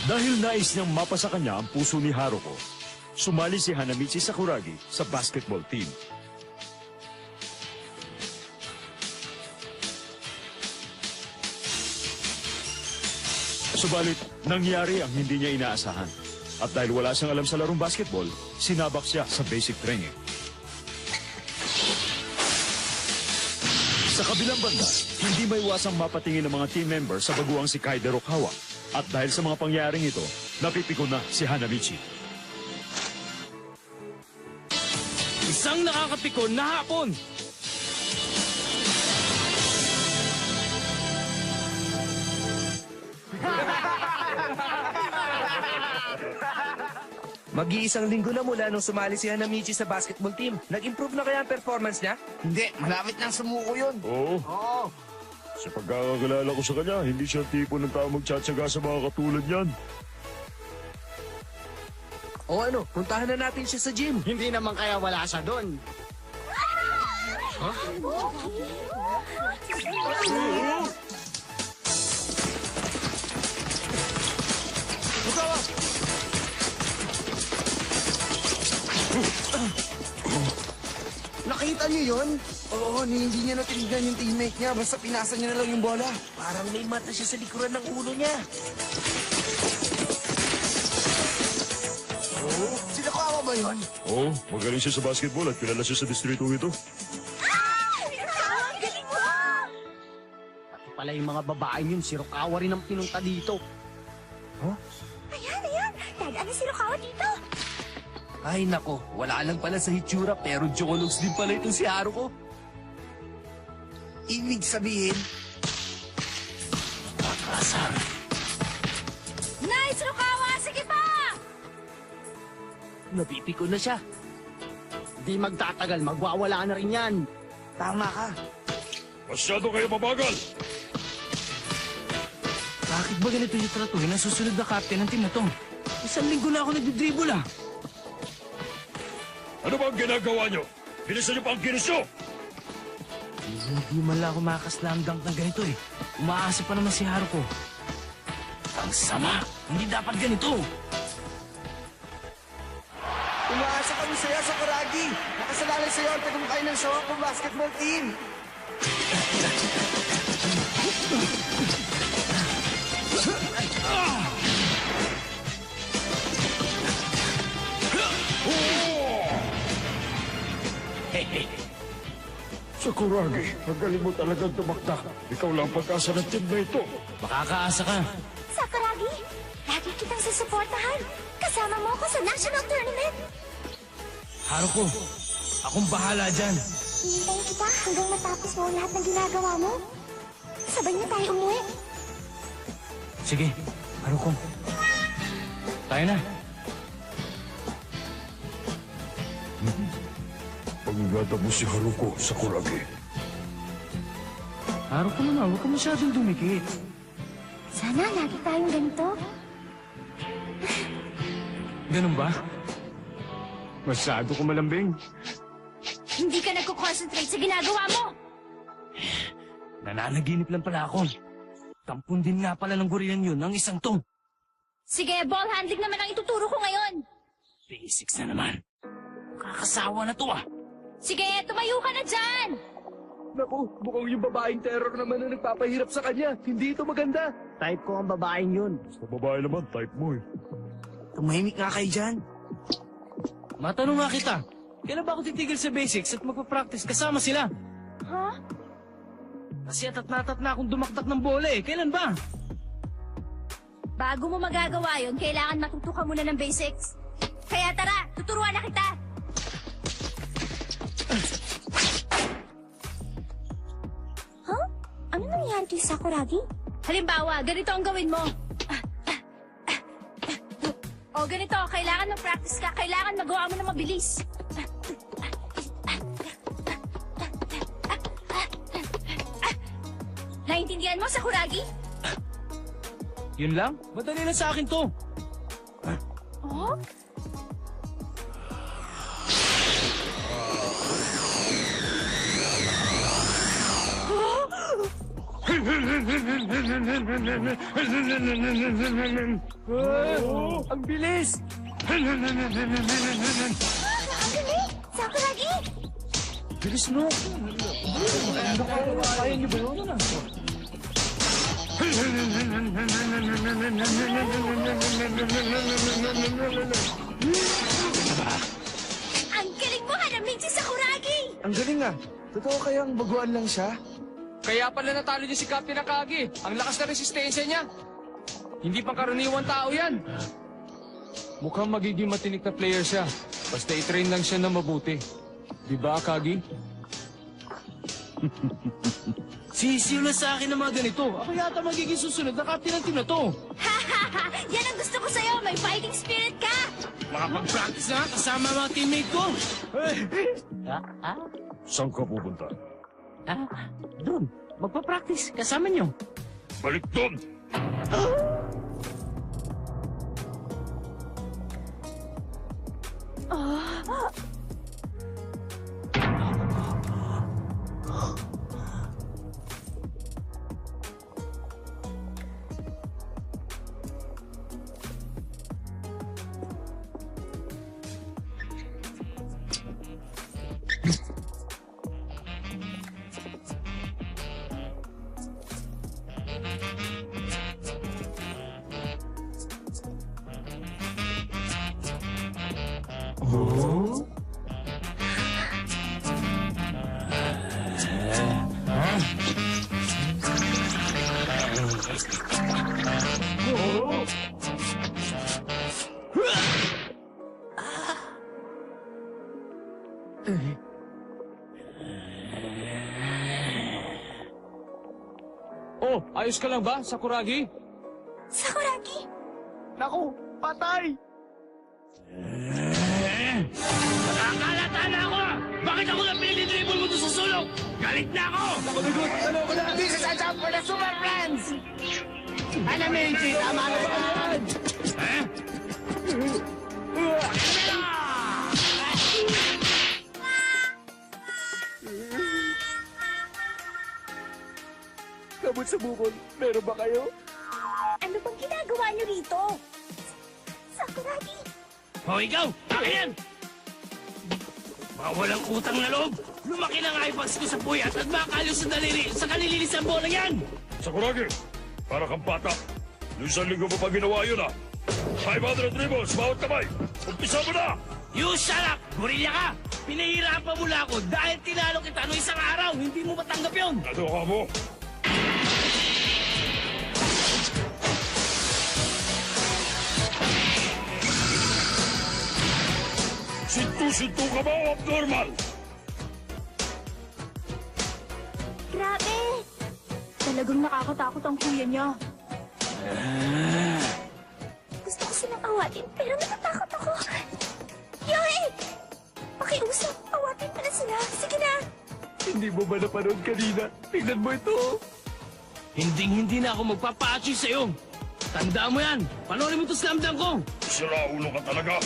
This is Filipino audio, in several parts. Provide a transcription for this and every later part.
Dahil nais niyang mapasa kanya ang puso ni Haruko, sumali si Hanamichi Sakuragi sa basketball team. Subalit, nangyari ang hindi niya inaasahan. At dahil wala siyang alam sa larong basketball, sinabak siya sa basic training. Sa kabilang banda, hindi may iwasang mapatingin ng mga team members sa baguang si Kaide Rokawa. At dahil sa mga pangyayaring ito, napipiko na si Hanamichi. Isang nakakapikon na hapon! Mag-iisang linggo na mula nung sumali si Hanamichi sa basketball team. Nag-improve na kaya ang performance niya? Hindi, malapit nang sumuko yun. Oo. Oo. Sa pagkakagalala ko sa kanya, hindi siya tipo ng tao magtsatsaga sa mga katulad niyan. O ano, puntahan na natin siya sa gym. Hindi naman kaya wala siya doon. Nakita niyo yun? Oo, hindi niya natindigan yung teammate niya. Basta pinasa niya na lang yung bola. Parang may mata siya sa likuran ng ulo niya. Oo? Sino kawa ba yun? Oo, magaling siya sa basketball at kilala siya sa distrito ito. Pati pala yung mga babaeng yun, si Rokawa rin ang pinunta dito. Ayan, ayan! Dadaan na si Rokawa dito! Ay nako, wala lang pala sa hitsura pero jologs din pala itong si Haruko. Ibig sabihin, Pag-asar. Nice, Rokawa! Sige pa! Napipiko na siya. di magtatagal, magwawala na rin yan. Tama ka. Masyado kayo mabagal! Bakit ba ganito yung tratuhin ang susunod na captain ng team na to? Isang linggo na ako nagdidribble ah. Ano ba ang ginagawa niyo? Bilisan niyo pa ang kinis niyo! Hindi man lang ako makakaslam dunk ng ganito eh. Umaasa pa naman si Haruko. Ang sama! Hindi dapat ganito! Umaasa kami sa'yo, Sakuragi. Nakasalalay sa'yo ang tagumpay ng show ng basketball team. Sakuragi, magaling mo talagang tumakta. Ikaw lang pag-asa ng team na ito. Makakaasa ka. Sakuragi, lagi kitang susuportahan. Kasama mo ako sa national tournament. Haruko, akong bahala dyan. Hihintayin kita hanggang matapos mo lahat ng ginagawa mo. Sabay na tayo umuwi. Sige, Haruko. Tayo na. Pag-ingatan mo si Haruko, Sakuragi. Haruko naman, huwag ka masyadong dumikit. Sana lagi tayong ganito. Ganun ba? Masyado ko malambing. Hindi ka nagko-concentrate sa ginagawa mo. Nananaginip lang pala ako. Tampon din nga pala ng gorilan yun ng isang tong. Sige, ball handling naman ang ituturo ko ngayon. Basics na naman. Kakasawa na to ah. Sige, tumayo ka na dyan! Naku, mukhang yung babaeng terror naman na nagpapahirap sa kanya. Hindi ito maganda. Type ko ang babaeng yun. Sa babae naman, type mo eh. Tumahimik nga kayo dyan. Matanong nga kita, kailan ba ako titigil sa basics at magpa-practice kasama sila? Ha? Kasi atat na akong dumaktak ng bola eh. Kailan ba? Bago mo magagawa yun, kailangan matuto ka muna ng basics. Kaya tara, tuturuan na kita! Huh? Ano nangyari kay Sakuragi? Halimbawa, ganito ang gawin mo. O ganito, kailangan mag-practice ka. Kailangan magawa mo na mabilis. Naintindihan mo, Sakuragi? Yun lang? Madali lang sa akin to. Oh? Ang bilis! Ang galing! Sakuragi! Bilis mo! Kaya niyo ba yun? Ang galing mo, Hanamichi Sakuragi! Ang galing ah. Totoo kayang baguan lang siya? Kaya pala natalo niya si Captain Akagi. Ang lakas na resistensya niya. Hindi pang karaniwang tao yan. Mukhang magiging matinik na player siya. Basta i-train lang siya na mabuti. Di ba, Akagi? Sisiw na sa akin ng mga ganito. Ako yata magiging susunod na captain ng team na to. Yan ang gusto ko sa'yo! May fighting spirit ka! Makapag-practice na kasama ang mga teammate ko. Saan ka pupunta? Doon. Magpa-practice. Kasama nyo. Balik doon! Oh, ayos ka lang ba, Sakuragi? Sakuragi! Naku, patay! Nakakalata na ako! Bakit ako na pinili-dribble mo doon sa sulok? Galit na ako! This is a job for the Super Friends! Hanamichi, tama na yan! Kabut sa bukol, meron ba kayo? Ano bang ginagawa niyo rito? Sakuragi! O ikaw, akin yan! Mga walang utang na loob! Lumaki na nga ipags ko sa puyat at makakaliw sa kalilinis ang bola yan! Sakuragi, para kang bata. Yung isang linggo mo pa ginawa yun, 500 dribbles, bawat kamay. Umpisa mo na! You shut up! Gorilla ka! Pinahirapan mo lang ako dahil tinalo kita noong isang araw! Hindi mo matanggap yun! Ano ka mo? Sintu-sintu ka ba o abnormal? Grabe! Talagang nakakatakot ang kuya niya. Gusto ko silang awatin, pero natatakot ako. Yoy! Pakiusap, awatin mo na sila. Sige na! Hindi mo ba napanood kanina? Tignan mo ito! Hinding-hindi na ako magpapa-achieve sa'yo! Tandaan mo yan! Panoorin mo ito slam dunk ko! Sira ulo ka talaga.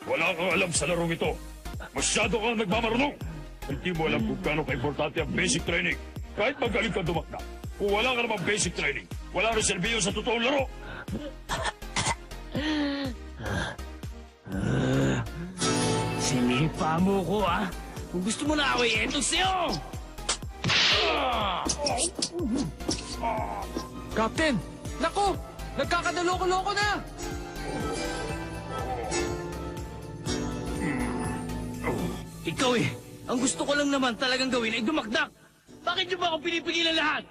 Wala kang alam sa larong ito. Masyado kang nagmamarunong. Hindi mo alam kung gaano ka-importante ang basic training. Kahit magaling ka dumakna. Kung wala ka namang basic training, wala rin serbiyo sa totoong laro. Sinipa mo ko, ah! Kung gusto mo na away, eto sa'yo! Captain! Naku! Nagkakadaloko-loko na! Ikaw eh, ang gusto ko lang naman talagang gawin ay dumakdak! Bakit niyo ba ako pinipigilan lahat?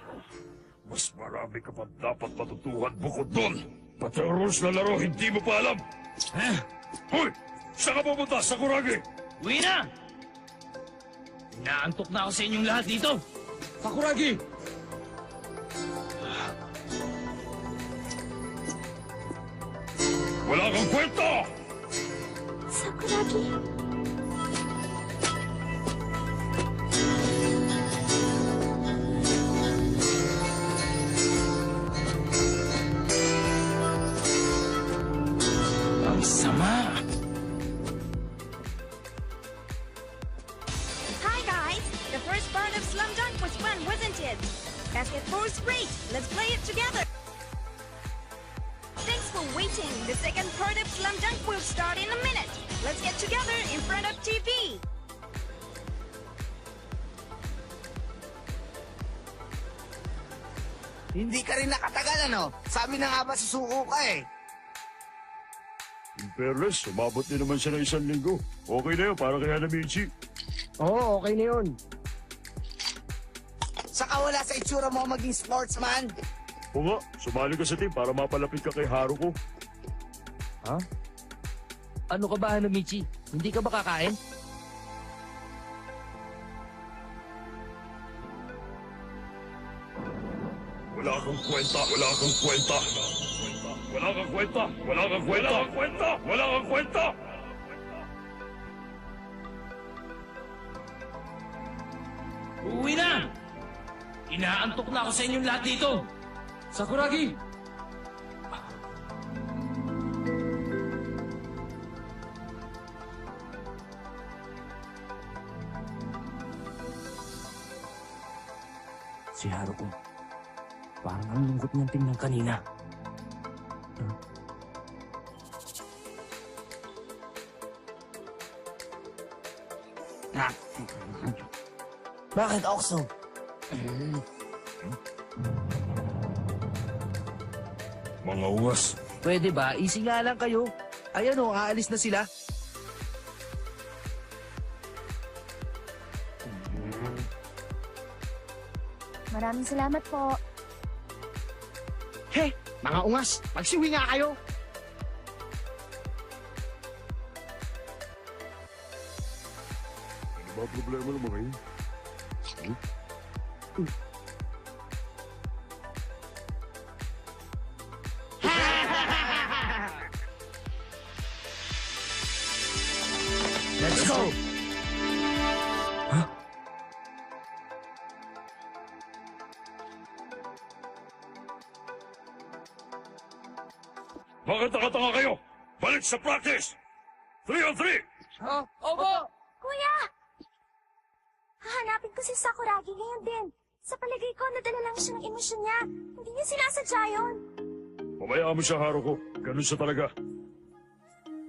Mas marami ka pa dapat matutuhan bukod doon. Pati ang rules na laro, hindi mo pa alam. Hoy! Saan ka pupunta, Sakuragi? Uwi na! Inaantok na ako sa inyong lahat dito! Sakuragi! Wala kang kwenta! Sakuragi! Ang sama! started. Basketball is great. Let's play it together. Thanks for waiting. The second part of Slam Dunk will start in a minute. Let's get together in front of TV. Hindi ka rin nakatagal, ano? Sabi na nga ba susuko ka eh. In fairness, umabot din naman siya ng 1 linggo. Okay na yun, para kay Hanamichi. Oo, okay na yun. Saka wala sa itsura mo maging sportsman. O nga, sumali ka sa team para mapalapit ka kay Haruko. Ha? Ano ka ba, Hanamichi? Hindi ka ba kakain? Wala kang kwenta, wala kang kwenta. Wala kang kwenta, wala kang kwenta, wala kang kwenta, wala kang kwenta. Uuwi na! Inaantok na ako sa inyong lahat dito. Sakuragi! Si Haruko. Parang ang lungkot niyang tingnan kanina. Bakit, Okso? Mga uwas. Pwede ba? Easy nga lang kayo. Ayan o, aalis na sila. Maraming salamat po. He! Mga ungas! Magsiwi nga kayo! Ano ba problema ng mga yun? Let's go! Bakit nakatanga kayo? Balik sa practice! 3-on-3! Opo! Kuya! Hahanapin ko si Sakuragi ngayon din. Sa palagay ko, nadala lang siya ng emosyon niya. Hindi niya sinasadya yun. Pabayaan mo siya, Haruko. Ganun siya talaga.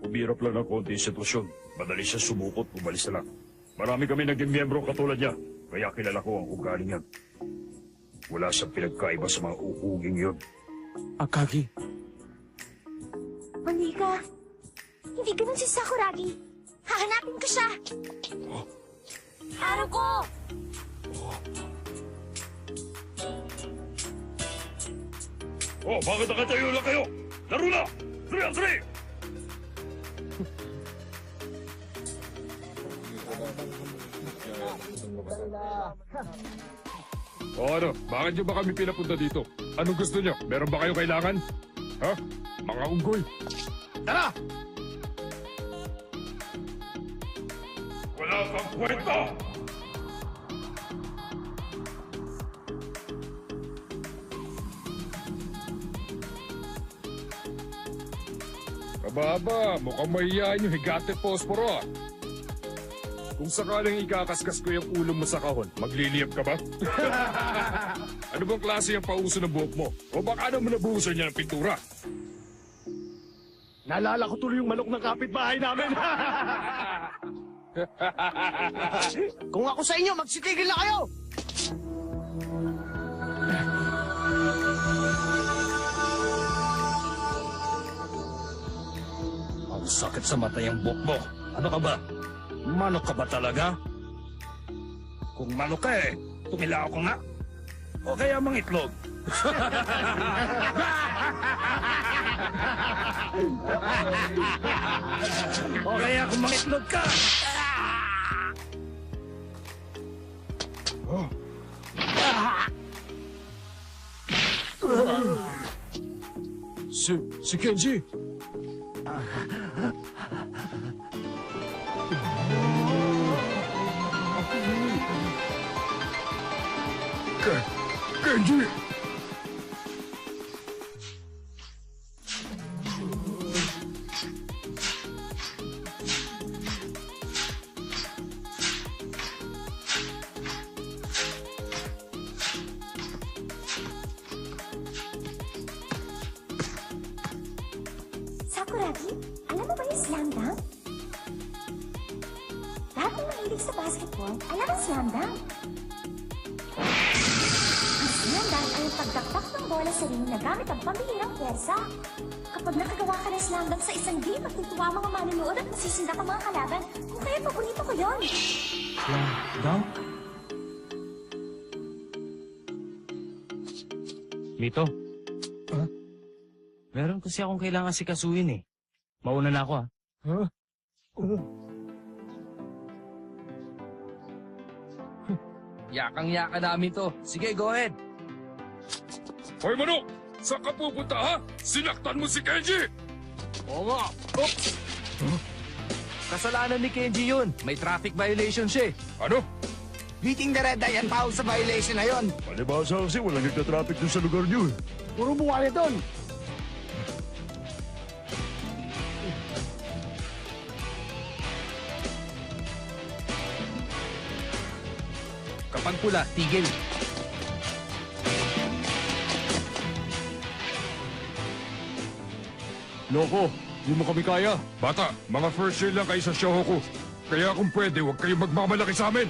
Umirap lang ng konti yung sitwasyon. Madali siya sumukot, umalis na lang. Marami kami naging miyembro katulad niya. Kaya kilala ko ang ugali niya. Wala siyang pinagkaiba sa mga uhuging yun. Akagi. Hindi ka. Hindi ganun si Sakuragi. Hahanapin ko siya. Haruko! Oh, bakit nakatayo lang kayo? Laro na! 3-on-3! O ano, bakit nyo ba kami pinapunta dito? Anong gusto nyo? Meron ba kayo kailangan? Ha? Mga unggoy? Tara! Wala kang kwenta! Kababa, mukhang mahihayin yung higate posporo ah. Kung sakaling ikakaskas ko yung ulo mo sa kahon, magliliyap ka ba? Ano bang klase yung pauso ng buhok mo? O baka naman nabuhusan niya ng pintura? Naalala ko tuloy yung manok ng kapitbahay namin. Kung ako sa inyo, magsitigil na kayo! Ang sakit sa mata yung buhok mo. Ano ka ba? Manok ka ba talaga? Kung manok ka tumila ako nga. O kaya mangitlog. O kaya kung mangitlog ka. Si Kenji! Kenji! mahilig sa basketball, alam ang slam dunk. Ang slam dunk ay ang pagdakpak ng bola sa ring na gamit ang pambihirang pwersa. Kapag nakagawa ka ng slam dunk sa isang game, magtutuwa ang mga manunood at masisindak ang mga kalaban. Kung kaya paborito ko yun. Slam dunk? Mito? Huh? Meron kasi akong kailangan sikasuhin eh. Mauna na ako ah. Huh? Yakang-yaka namin to. Sige, go ahead. Hoy, Manok! Saan ka pupunta, ha? Sinaktan mo si Kenji! Oo nga. Oops! Kasalanan ni Kenji yun. May traffic violation siya eh. Ano? Beating the red eye at foul sa violation na yon. Palibasa kasi walang nagtatraffic dun sa lugar niyo. Puro buwali doon. Kapag pula, tigil. Loko, di mo kami kaya. Bata, mga first year lang kayo sa Shohoku. Kaya kung pwede, huwag kayong magmamalaki sa amin.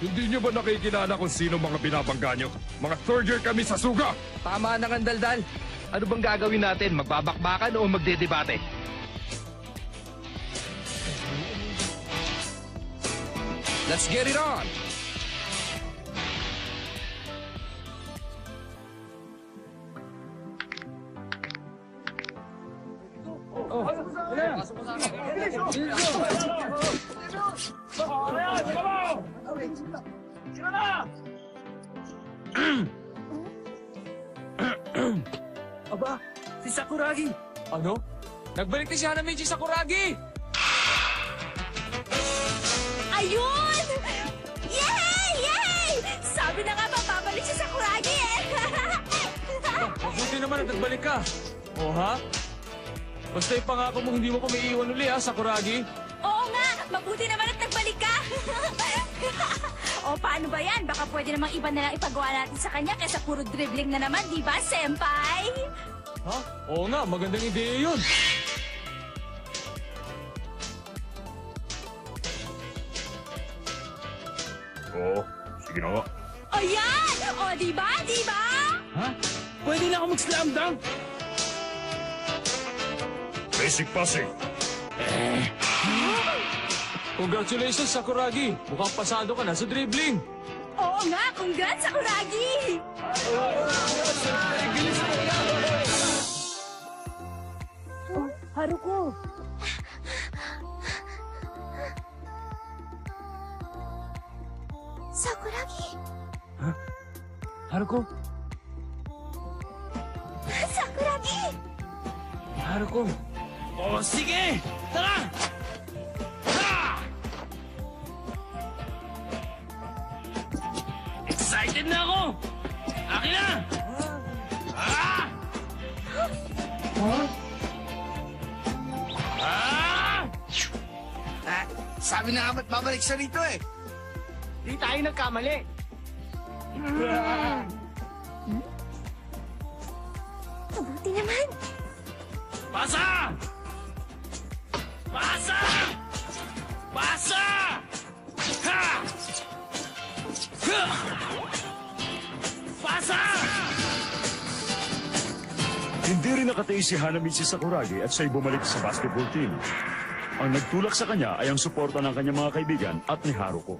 Hindi niyo ba nakikilala kung sino mga binabangga niyo? Mga third year kami sa Suga! Tama na kang daldal. Ano bang gagawin natin? Magbabakbakan o magdedebate? Let's get it on! Aba, si Sakuragi. Ano? Nagbalik na si Hanamichi Sakuragi! Ayun! Yay! Yay! Sabi na nga ba, babalik si Sakuragi eh! Mabuti naman at nagbalik ka. O ha? Basta ipangako mo hindi mo kami iiwan uli ha, Sakuragi. Oo nga, mabuti naman at nagbalik ka. O paano ba yan? Baka pwede namang iba na lang ipagawa natin sa kanya kaysa puro dribbling na naman, di ba, senpai? Ha? Oo nga, magandang ideya yun. Oo, sige na nga. Ayan! O, di ba? Di ba? Ha? Pwede na ako mag-slam dunk? Basic passing. Congratulations, Sakuragi. Mukhang pasado ka na sa dribbling. Oo nga, congrats, Sakuragi! Oh, Haruko. Sakuragi! Haruko? Sakuragi! Haruko? O sige! Tara! Ha! Excited na ako! Akin na! Ah! Ah! Sabi na nga ba't babalik siya rito eh. Di tayo nagkamali. Mabuti naman. Pasa! Pasa! Pasa! Ha! Ha! Pasa! Hindi rin nakatiis si Hanamichi Sakuragi at siya'y bumalik sa basketball team. Ang nagtulak sa kanya ay ang suporta ng kanyang mga kaibigan at ni Haruko.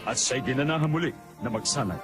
At siya'y ginanahan muli na magsanay.